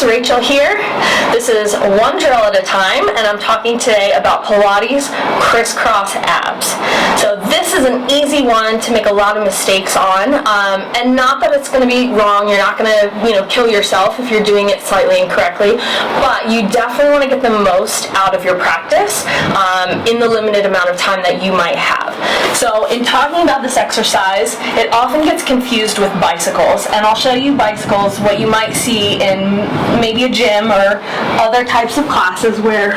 Rachel here. This is one drill at a time, and I'm talking today about Pilates crisscross abs. So this is an easy one to make a lot of mistakes on, and not that it's going to be wrong. You're not going to, kill yourself if you're doing it slightly incorrectly, but you definitely want to get the most out of your practice in the limited amount of time that you might have. So in talking about this exercise, it often gets confused with bicycles, and I'll show you bicycles, what you might see in maybe a gym or other types of classes where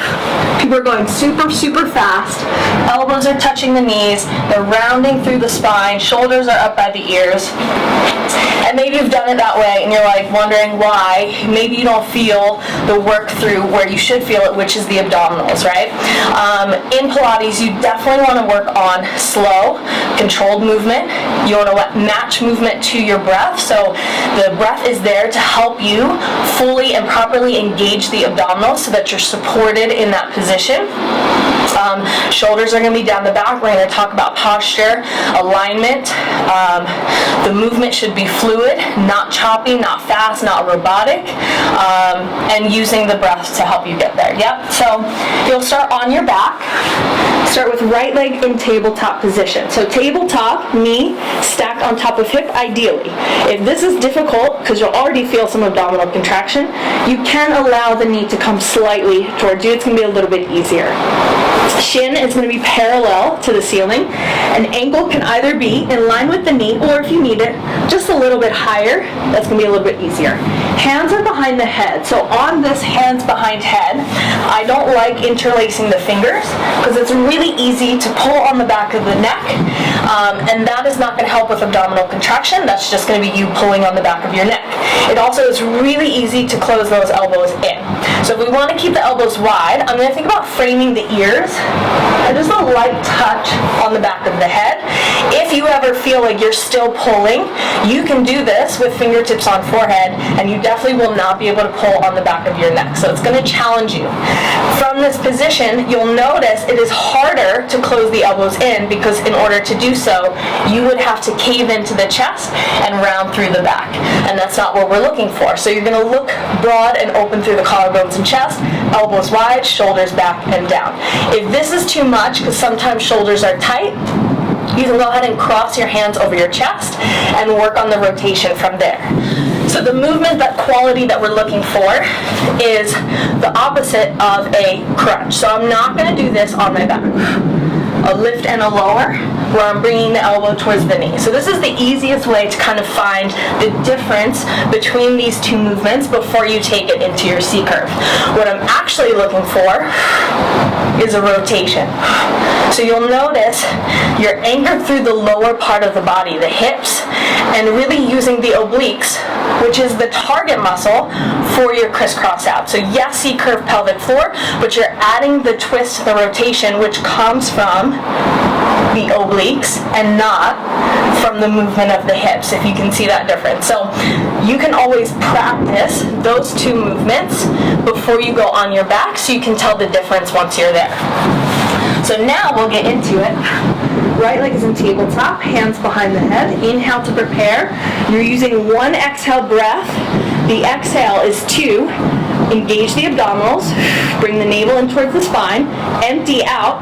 people are going super fast, elbows are touching the knees, they're rounding through the spine, shoulders are up by the ears, and maybe you've done it that way and you're like wondering why. Maybe you don't feel the work through where you should feel it, which is the abdominals, right? In Pilates, you definitely want to work on slow, controlled movement. You want to match movement to your breath, so the breath is there to help you fully and properly engage the abdominals so that you're supported in that position. Shoulders are going to be down the back. We're going to talk about posture, alignment. The movement should be fluid, not choppy, not fast, not robotic, and using the breath to help you get there. Yep. So you'll start on your back. Start with right leg in tabletop position. So tabletop, knee stacked on top of hip, ideally. If this is difficult, because you'll already feel some abdominal contraction, you can allow the knee to come slightly towards you. It's going to be a little bit easier. Shin is going to be parallel to the ceiling. An ankle can either be in line with the knee, or if you need it, just a little bit higher. That's going to be a little bit easier. Hands are behind the head. So on this hands behind head, I don't like interlacing the fingers because it's really easy to pull on the back of the neck, and that is not going to help with abdominal contraction. That's just going to be you pulling on the back of your neck. It also is really easy to close those elbows in. So if we want to keep the elbows wide, I'm going to think about framing the ears and just a light touch on the back of the head. If you ever feel like you're still pulling, you can do this with fingertips on forehead, and you definitely will not be able to pull on the back of your neck. So it's going to challenge you. From this position, you'll notice it is harder to close the elbows in because in order to do so, you would have to cave into the chest and round through the back. And that's not what we're looking for. So you're going to look broad and open through the collarbones and chest, elbows wide, shoulders back and down. If this is too much, because sometimes shoulders are tight, you can go ahead and cross your hands over your chest and work on the rotation from there. So the movement, that quality that we're looking for is the opposite of a crunch. So I'm not going to do this on my back. A lift and a lower, where I'm bringing the elbow towards the knee. So this is the easiest way to kind of find the difference between these two movements before you take it into your C curve. What I'm actually looking for is a rotation. So you'll notice you're anchored through the lower part of the body, the hips, and really using the obliques, which is the target muscle for your crisscross abs. So yes, C curve pelvic floor, but you're adding the twist, the rotation, which comes from the obliques and not from the movement of the hips, if you can see that difference. So you can always practice those two movements before you go on your back so you can tell the difference once you're there. So now we'll get into it. Right leg is in tabletop, hands behind the head. Inhale to prepare. You're using one exhale breath. The exhale is to engage the abdominals, bring the navel in towards the spine, empty out,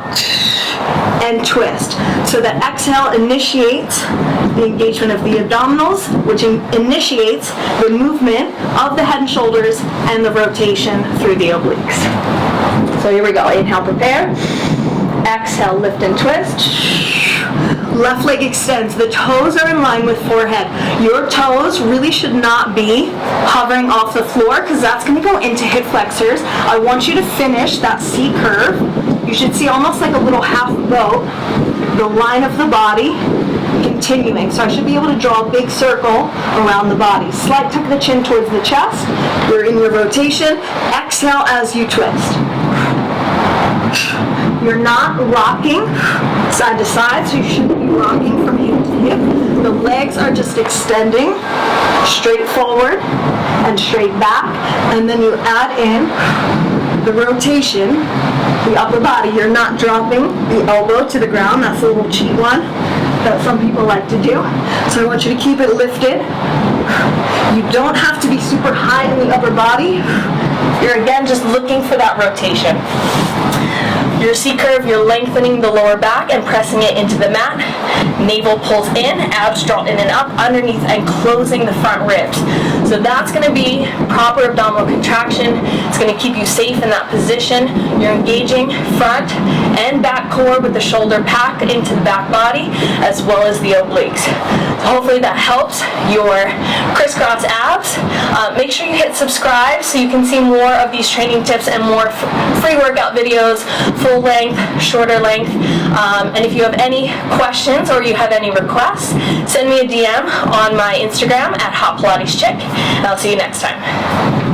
and twist. So the exhale initiates the engagement of the abdominals, which initiates the movement of the head and shoulders and the rotation through the obliques. So here we go. Inhale, prepare. Exhale, lift and twist. Left leg extends. The toes are in line with forehead. Your toes really should not be hovering off the floor because that's going to go into hip flexors. I want you to finish that C curve. You should see almost like a little half boat, the line of the body continuing. So I should be able to draw a big circle around the body. Slight tuck of the chin towards the chest. You're in your rotation. Exhale as you twist. You're not rocking side to side, so you shouldn't be rocking from hip to hip. The legs are just extending straight forward and straight back, and then you add in the rotation, the upper body. You're not dropping the elbow to the ground. That's a little cheat one that some people like to do. So I want you to keep it lifted. You don't have to be super high behind the upper body. You're again just looking for that rotation. Your C curve, you're lengthening the lower back and pressing it into the mat. Navel pulls in, abs draw in and up, underneath and closing the front ribs. So that's going to be proper abdominal contraction. It's going to keep you safe in that position. You're engaging front and back core with the shoulder pack into the back body as well as the obliques. So hopefully that helps your crisscross abs. Make sure you hit subscribe so you can see more of these training tips and more free workout videos, full length, shorter length. And if you have any questions or you have any requests, send me a DM on my Instagram at Hot Pilates Chick, and I'll see you next time.